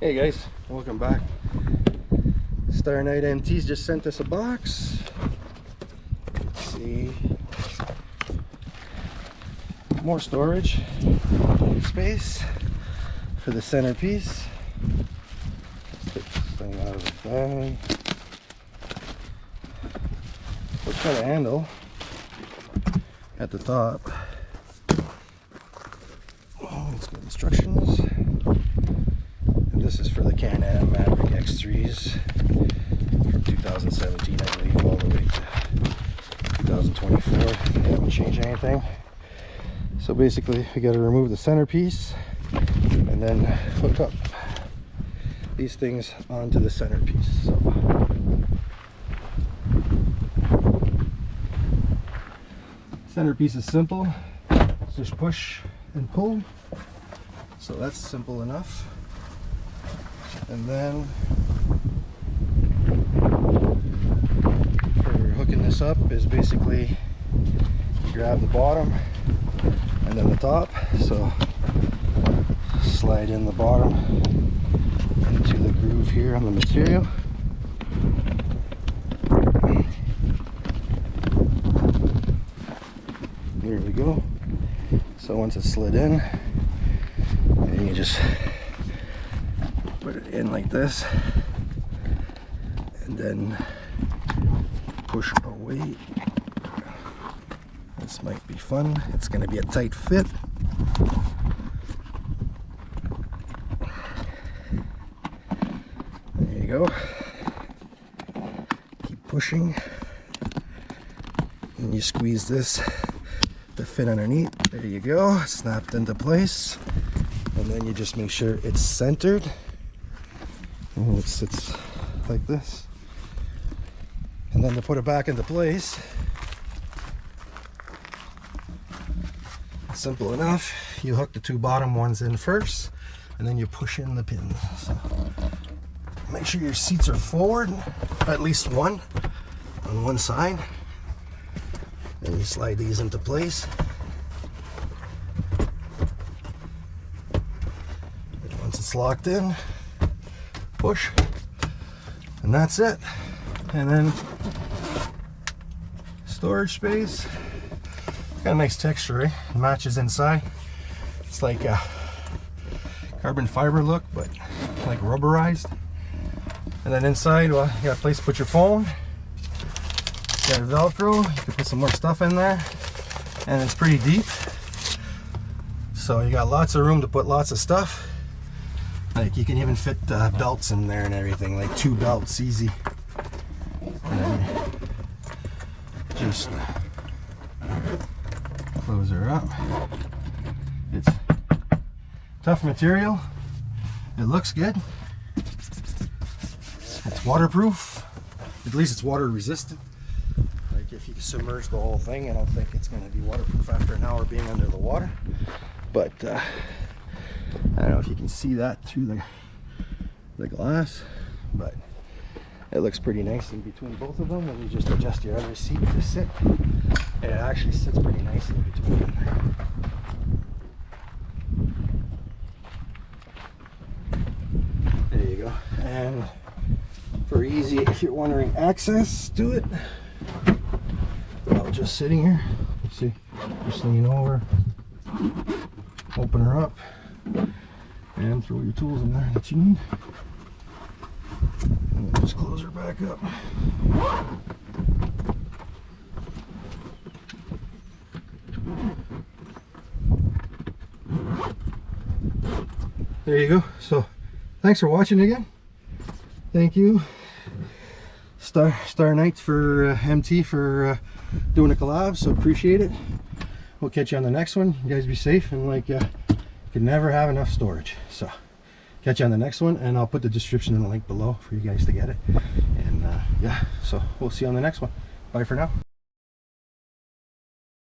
Hey guys, welcome back. StarknightMT's just sent us a box. Let's see. More storage space for the centerpiece. Let's take this thing out of the bag. Looks got a handle at the top. Oh, it's got instructions. This is for the Can-Am Maverick X3s from 2017, I believe, all the way to 2024. They haven't changed anything. So basically, we got to remove the centerpiece and then hook up these things onto the centerpiece. So, centerpiece is simple. It's just push and pull. So that's simple enough. And then for hooking this up is basically you grab the bottom and then the top. So slide in the bottom into the groove here on the material. There we go. So once it's slid in, and you just put it in like this and then push away. This might be fun. It's going to be a tight fit. There you go. Keep pushing and you squeeze this to fit underneath. There you go. Snapped into place. And then you just make sure it's centered. And it sits like this. And then to put it back into place, simple enough. You hook the two bottom ones in first, and then you push in the pins. So make sure your seats are forward, at least one on one side. And you slide these into place. And once it's locked in, push, and that's it. And then storage space, got a nice texture, eh? It matches inside. It's like a carbon fiber look, but like rubberized. And then inside, well, you got a place to put your phone. You got a Velcro. You can put some more stuff in there, and it's pretty deep, so you got lots of room to put lots of stuff. Like you can even fit belts in there and everything, like 2 belts, easy. And then just close her up. It's tough material. It looks good. It's waterproof. At least it's water resistant. Like if you submerge the whole thing, I don't think it's going to be waterproof after an hour being under the water. But I don't know if you can see that through the glass, but it looks pretty nice in between both of them. And you just adjust your other seat to sit, and it actually sits pretty nice in between them. There you go. And for easy, if you're wondering access to it, just sitting here, you see, just lean over, open her up, and throw your tools in there that you need, and then just close her back up. There you go. So thanks for watching again. Thank you StarknightMT for MT for doing a collab, so appreciate it. We'll catch you on the next one. You guys be safe, and like you can never have enough storage. So catch you on the next one, and I'll put the description and the link below for you guys to get it. And yeah, so we'll see you on the next one. Bye for now.